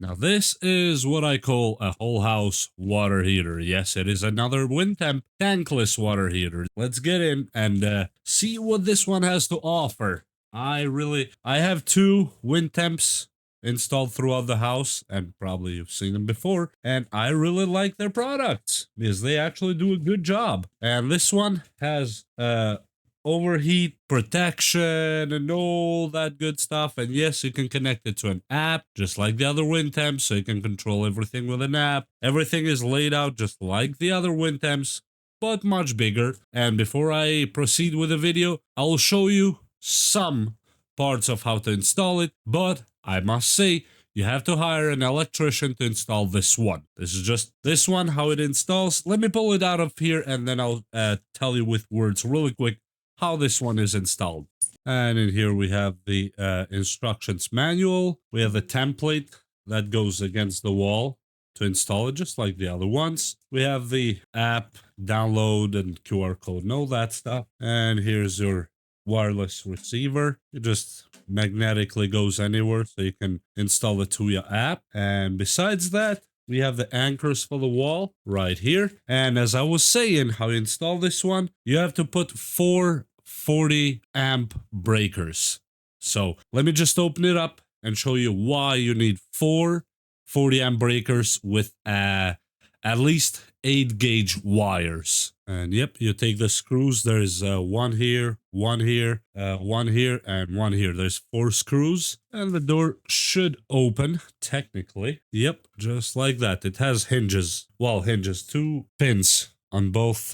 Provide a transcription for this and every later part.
Now this is what I call a whole house water heater. Yes, it is another Wintemp tankless water heater. Let's get in and see what this one has to offer. I have two Wintemps installed throughout the house, and probably you've seen them before, and I really like their products because they actually do a good job. And this one has overheat protection and all that good stuff. And yes, you can connect it to an app just like the other Wintemps, so you can control everything with an app. Everything is laid out just like the other Wintemps, but much bigger. And before I proceed with the video, I'll show you some parts of how to install it, but I must say you have to hire an electrician to install this one. This is just this one, how it installs. Let me pull it out of here and then I'll tell you with words really quick how this one is installed. And in here we have the instructions manual. We have a template that goes against the wall to install it, just like the other ones. We have the app, download, and QR code and all that stuff. And here's your wireless receiver. It just magnetically goes anywhere, so you can install the Tuya app. And besides that, we have the anchors for the wall right here. And as I was saying, how you install this one, you have to put 4 40 amp breakers. So let me just open it up and show you why you need 4 40 amp breakers with at least 8 gauge wires. And yep, you take the screws. There's one here, one here, one here, and one here. There's 4 screws, and the door should open technically. Yep, just like that. It has hinges. Well, hinges, 2 pins on both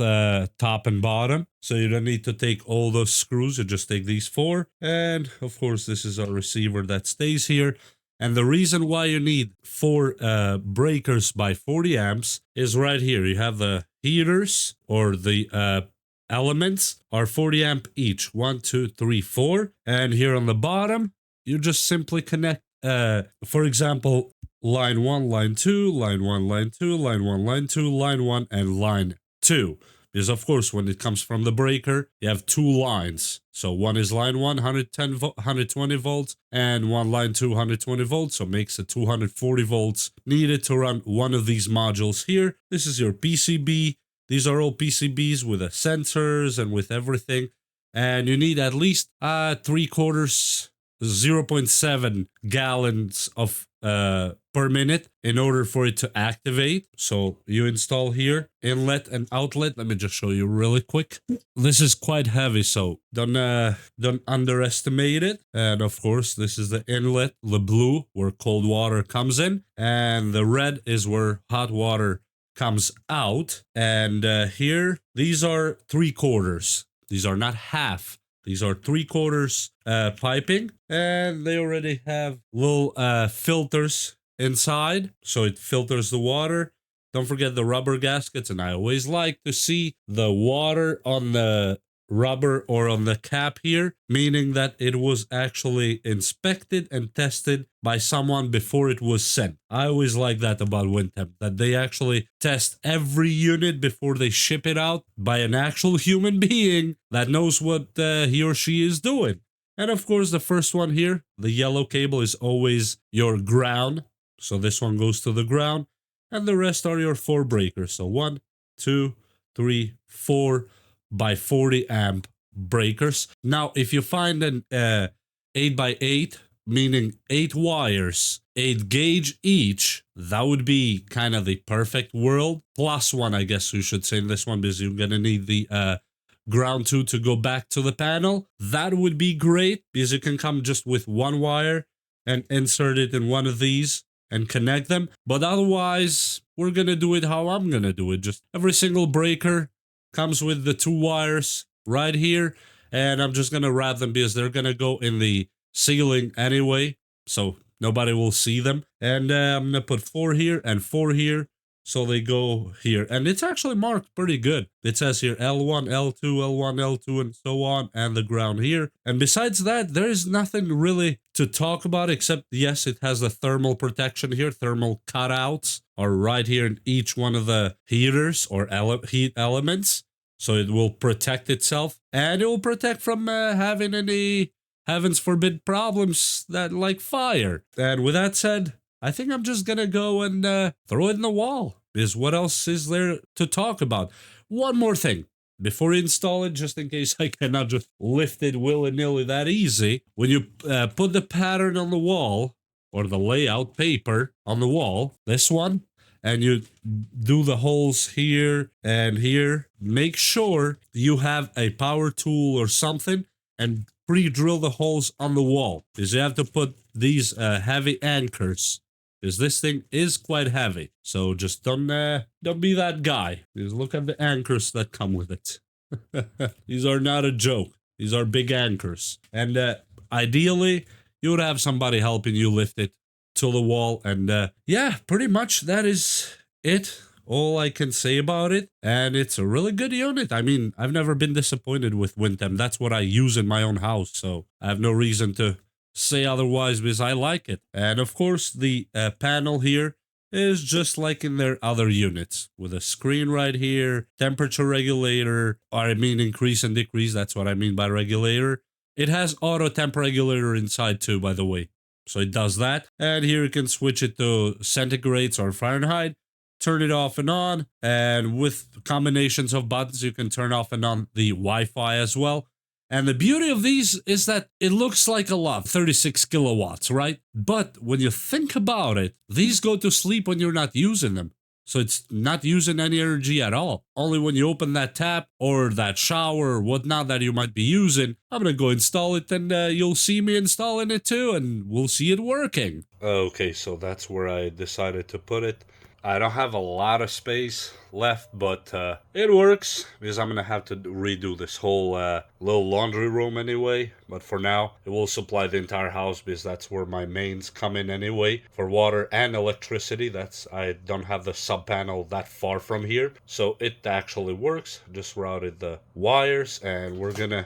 top and bottom. So you don't need to take all those screws. You just take these 4. And of course, this is a receiver that stays here. And the reason why you need 4 breakers by 40 amps is right here. You have the heaters, or the elements are 40 amp each. 1, 2, 3, 4. And here on the bottom, you just simply connect, for example, line 1, line 2, line 1, line 2, line 1, line 2, line 1, and line 2. Because of course, when it comes from the breaker, you have 2 lines. So one is line 1, 120 volts, and one line 2, 120 volts. So makes it 240 volts needed to run one of these modules here. This is your PCB. These are all PCBs with the sensors and with everything. And you need at least 3/4, 0.7 gallons of per minute in order for it to activate. So you install here inlet and outlet. Let me just show you really quick. This is quite heavy, so don't underestimate it. And of course, this is the inlet, the blue, where cold water comes in, and the red is where hot water comes out. And here, these are 3/4. These are not half. These are 3/4 piping, and they already have little filters inside, so it filters the water. Don't forget the rubber gaskets, and I always like to see the water on the rubber or on the cap here, meaning that it was actually inspected and tested by someone before it was sent. I always like that about Wintemp, that they actually test every unit before they ship it out by an actual human being that knows what he or she is doing. And of course, the first one here, the yellow cable, is always your ground. So this one goes to the ground, and the rest are your 4 breakers. So 1, 2, 3, 4 by 40 amp breakers. Now, if you find an 8 by 8, meaning 8 wires, 8 gauge each, that would be kind of the perfect world. Plus 1, I guess you should say in this one, because you're gonna need the ground too to go back to the panel. That would be great, because you can come just with 1 wire and insert it in one of these and connect them. But otherwise, we're gonna do it how I'm gonna do it. Just every single breaker comes with the 2 wires right here, and I'm just gonna wrap them because they're gonna go in the ceiling anyway, so nobody will see them. And I'm gonna put 4 here and 4 here, so they go here. And it's actually marked pretty good. It says here L1, L2, L1, L2, and so on, and the ground here. And besides that, there is nothing really to talk about, except, yes, it has the thermal protection here. Thermal cutouts are right here in each one of the heaters or heat elements. So it will protect itself, and it will protect from having any, heavens forbid, problems that like fire. And with that said, I think I'm just gonna go and throw it in the wall. Because what else is there to talk about? One more thing. Before you install it, just in case I cannot just lift it willy-nilly that easy, when you put the pattern on the wall, or the layout paper on the wall, this one, and you do the holes here and here, make sure you have a power tool or something and pre-drill the holes on the wall, because you have to put these heavy anchors, because this thing is quite heavy. So just don't be that guy. Just look at the anchors that come with it. These are not a joke. These are big anchors. And ideally, you would have somebody helping you lift it to the wall. And yeah, pretty much that is it. All I can say about it. And it's a really good unit. I mean, I've never been disappointed with Wintemp. That's what I use in my own house. So I have no reason to say otherwise because I like it. And of course, the panel here is just like in their other units, with a screen right here, temperature regulator, or I mean increase and decrease, that's what I mean by regulator. It has auto temp regulator inside too, by the way. So it does that. And here you can switch it to centigrades or Fahrenheit, turn it off and on, and with combinations of buttons, you can turn off and on the Wi-Fi as well. And the beauty of these is that it looks like a lot, 36 kilowatts, right? But when you think about it, these go to sleep when you're not using them. So it's not using any energy at all. Only when you open that tap or that shower or whatnot that you might be using, I'm gonna go install it and you'll see me installing it too and we'll see it working. Okay, so that's where I decided to put it. I don't have a lot of space left, but it works because I'm gonna have to redo this whole little laundry room anyway. But for now, it will supply the entire house because that's where my mains come in anyway for water and electricity. I don't have the sub panel that far from here, so it actually works. Just routed the wires, and we're gonna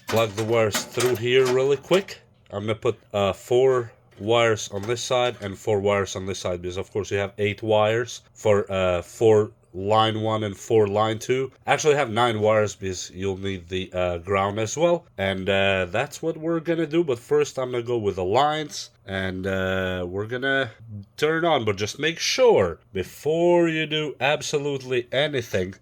plug the wires through here really quick. I'm gonna put 4 wires on this side and 4 wires on this side, because of course you have 8 wires for 4 line 1 and 4 line 2. Actually have 9 wires because you'll need the ground as well. And that's what we're gonna do. But first I'm gonna go with the lines, and we're gonna turn it on. But just make sure before you do absolutely anything,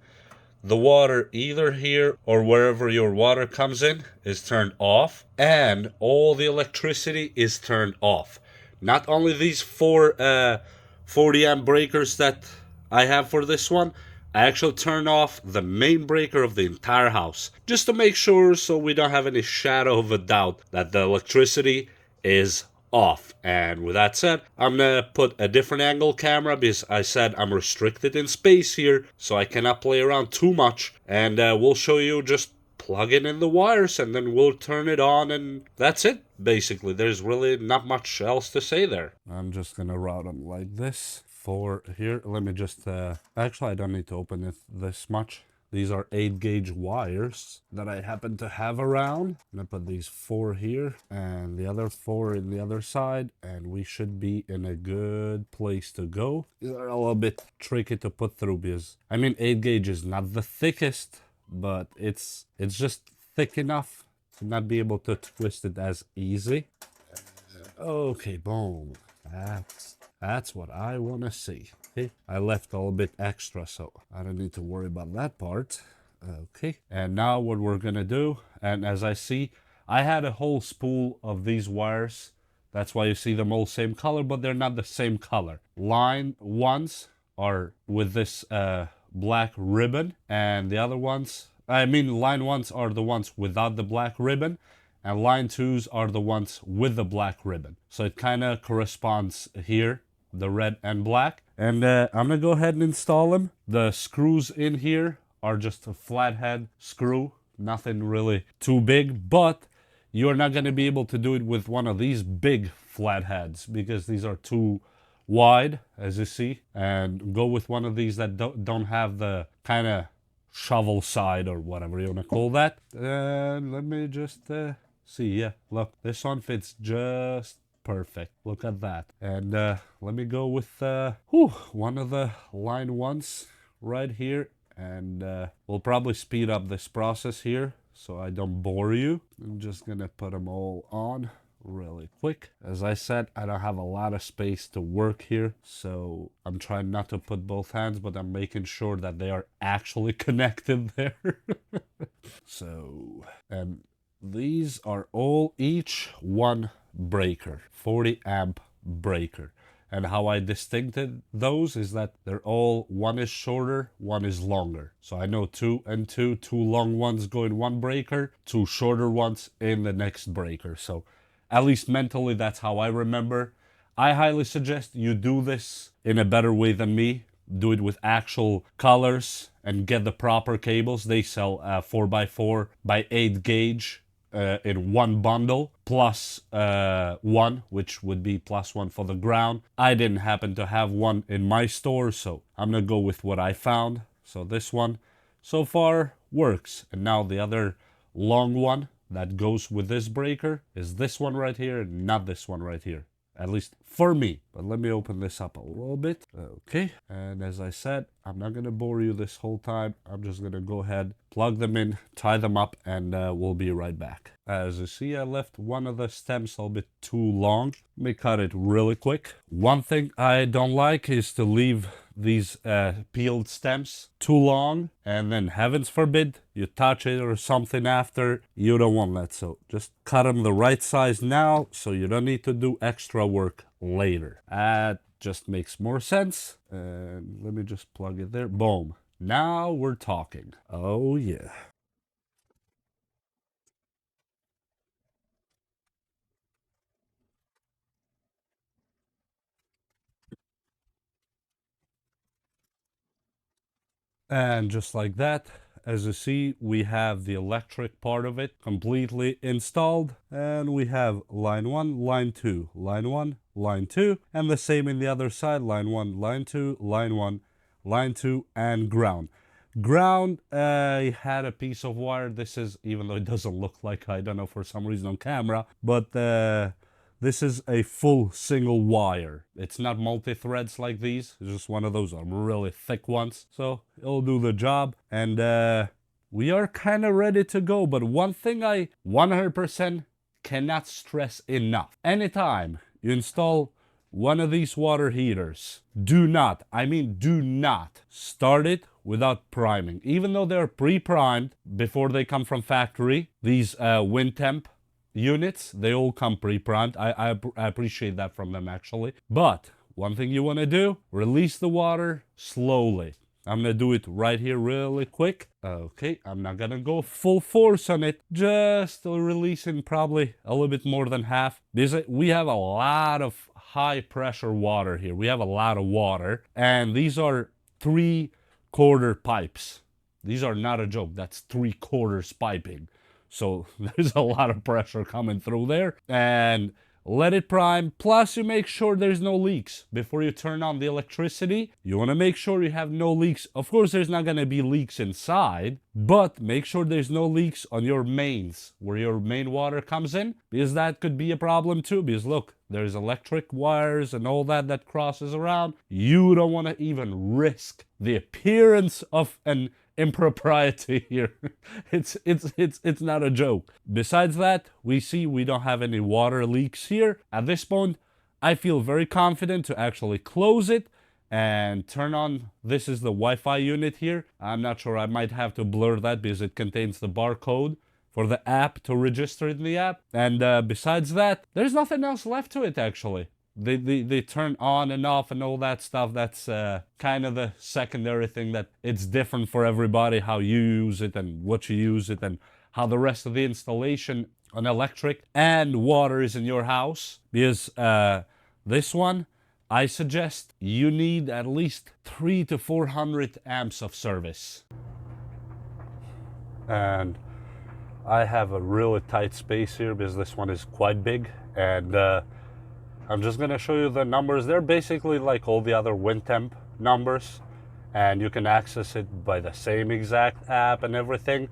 the water either here or wherever your water comes in is turned off, and all the electricity is turned off. Not only these 4 40 amp breakers that I have for this one, I actually turn off the main breaker of the entire house, just to make sure, so we don't have any shadow of a doubt that the electricity is off. And with that said, I'm gonna put a different angle camera because I said I'm restricted in space here, so I cannot play around too much. And we'll show you just plugging in the wires, and then we'll turn it on, and that's it. Basically, there's really not much else to say there. I'm just gonna route them like this. For here, let me just actually I don't need to open it this much. These are 8-gauge wires that I happen to have around. I'm gonna put these 4 here and the other 4 in the other side, and we should be in a good place to go. These are a little bit tricky to put through because, I mean, 8-gauge is not the thickest, but it's just thick enough to not be able to twist it as easy. Okay, boom. That's what I want to see. Okay, I left a little bit extra, so I don't need to worry about that part. Okay, and now what we're gonna do, and as I see, I had a whole spool of these wires. That's why you see them all same color, but they're not the same color. Line ones are with this black ribbon, and the other ones, I mean line ones are the ones without the black ribbon, and line 2s are the ones with the black ribbon. So it kind of corresponds here, the red and black. And I'm gonna go ahead and install them. The screws in here are just a flathead screw, nothing really too big, but you're not gonna be able to do it with one of these big flatheads because these are too wide, as you see. And go with one of these that don't have the kind of shovel side or whatever you want to call that. And let me just see. Yeah, look, this one fits just perfect. Look at that. And let me go with one of the line 1s right here, and we'll probably speed up this process here so I don't bore you. I'm just gonna put them all on really quick. As I said, I don't have a lot of space to work here, so I'm trying not to put both hands, but I'm making sure that they are actually connected there. So, and these are all each one breaker, 40 amp breaker. And how I distincted those is that they're all, one is shorter, one is longer. So I know two and two long ones go in one breaker, two shorter ones in the next breaker. So at least mentally, that's how I remember. I highly suggest you do this in a better way than me. Do it with actual colors and get the proper cables. They sell 4x4 by 8 gauge in one bundle, plus one, which would be plus one for the ground. I didn't happen to have one in my store, so I'm gonna go with what I found. So this one so far works. And now the other long one that goes with this breaker is this one right here, not this one right here. At least for me. But let me open this up a little bit. Okay. And as I said, I'm not going to bore you this whole time. I'm just going to go ahead, plug them in, tie them up, and we'll be right back. As you see, I left one of the stems a little bit too long. Let me cut it really quick. One thing I don't like is to leave these peeled stems too long, and then heavens forbid you touch it or something after. You don't want that, so just cut them the right size now so you don't need to do extra work later. That just makes more sense. And let me just plug it there. Boom. Now we're talking. Oh yeah. And just like that, as you see, we have the electric part of it completely installed. And we have line 1, line 2, line 1, line 2. And the same in the other side, line 1, line 2, line 1, line 2, and ground. Ground, I had a piece of wire. This is, even though it doesn't look like, I don't know, for some reason on camera, but this is a full single wire. It's not multi-threads like these. It's just one of those really thick ones. So it'll do the job. And we are kind of ready to go. But one thing I 100% cannot stress enough. Anytime you install one of these water heaters, do not, I mean do not, start it without priming. Even though they're pre-primed before they come from factory, these Wintemp units, they all come pre-primed. I appreciate that from them actually. But one thing you want to do, release the water slowly. I'm gonna do it right here really quick. Okay, I'm not gonna go full force on it, just releasing probably a little bit more than half. We have a lot of high pressure water here. We have a lot of water, and these are 3/4 pipes. These are not a joke. That's 3/4 piping. So there's a lot of pressure coming through there. And let it prime. Plus, you make sure there's no leaks. Before you turn on the electricity, you want to make sure you have no leaks. Of course, there's not going to be leaks inside, but make sure there's no leaks on your mains, where your main water comes in, because that could be a problem too. Because look, there's electric wires and all that crosses around. You don't want to even risk the appearance of an impropriety here. It's not a joke. Besides that, we see we don't have any water leaks here. At this point, I feel very confident to actually close it and turn on. This is the Wi-Fi unit here. I'm not sure, I might have to blur that because it contains the barcode for the app to register in the app. And besides that, there's nothing else left to it actually. They turn on and off and all that stuff. That's kind of the secondary thing, that it's different for everybody how you use it and what you use it and how the rest of the installation on electric and water is in your house. Because this one, I suggest you need at least 300 to 400 amps of service. And I have a really tight space here because this one is quite big, and I'm just gonna show you the numbers. They're basically like all the other Wintemp numbers, and you can access it by the same exact app and everything.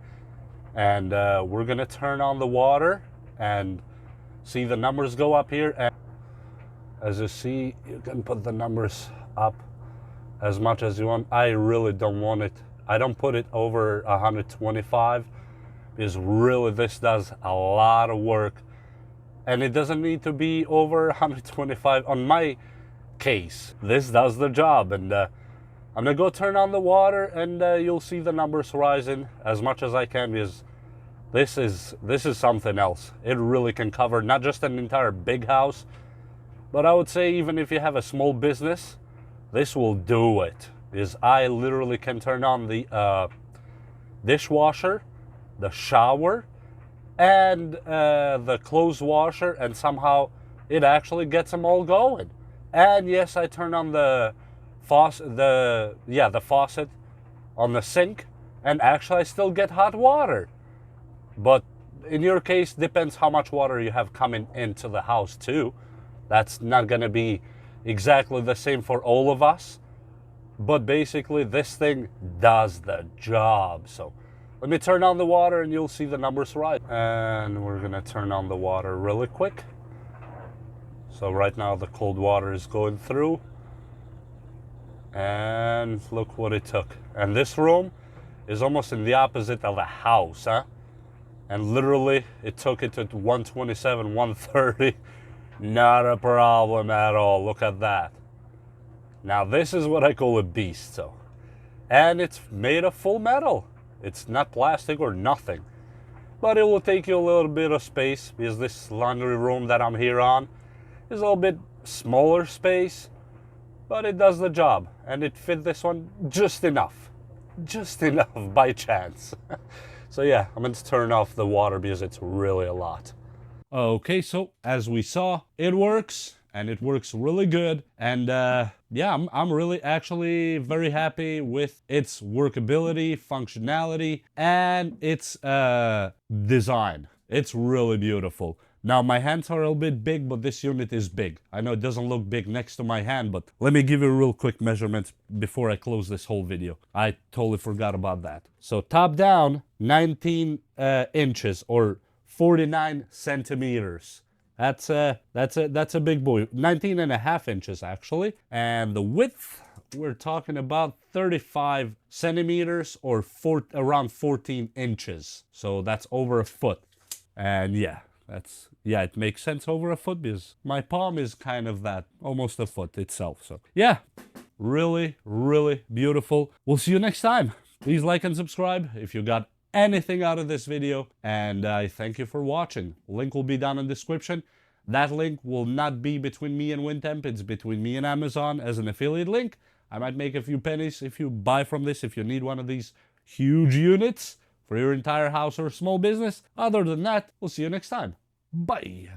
And we're gonna turn on the water and see the numbers go up here. And as you see, you can put the numbers up as much as you want. I really don't want it. I don't put it over 125 because really this does a lot of work. And it doesn't need to be over 125 on my case. This does the job. And I'm gonna go turn on the water, and you'll see the numbers rising as much as I can, because this is something else. It really can cover not just an entire big house, but I would say even if you have a small business, this will do it. Because I literally can turn on the dishwasher, the shower, and the clothes washer, and somehow it actually gets them all going. And yes, I turn on the faucet, the faucet on the sink, and actually I still get hot water. But in your case, depends how much water you have coming into the house too. That's not gonna be exactly the same for all of us. But basically, this thing does the job. So let me turn on the water and you'll see the numbers rise. And we're gonna turn on the water really quick. So right now the cold water is going through. And look what it took. And this room is almost in the opposite of the house, huh? And literally it took it to 127, 130. Not a problem at all. Look at that. Now this is what I call a beast. So, and it's made of full metal. It's not plastic or nothing. But it will take you a little bit of space, because this laundry room that I'm here on is a little bit smaller space, but it does the job. And it fit this one just enough. Just enough by chance. So yeah, I'm going to turn off the water because it's really a lot. Okay, so as we saw, it works, and it works really good. And yeah, I'm really actually very happy with its workability, functionality, and its design. It's really beautiful. Now, my hands are a little bit big, but this unit is big. I know it doesn't look big next to my hand, but let me give you a real quick measurement before I close this whole video. I totally forgot about that. So top down, 19 inches or 49 centimeters. That's a big boy. 19 and a half inches actually. And the width, we're talking about 35 centimeters or around 14 inches. So that's over a foot. And yeah, it makes sense over a foot because my palm is kind of that, almost a foot itself. So yeah, really, really beautiful. We'll see you next time. Please like and subscribe if you got anything out of this video, and I thank you for watching. Link will be down in the description. That link will not be between me and Wintemp, it's between me and Amazon as an affiliate link. I might make a few pennies if you buy from this, if you need one of these huge units for your entire house or small business. Other than that, we'll see you next time. Bye.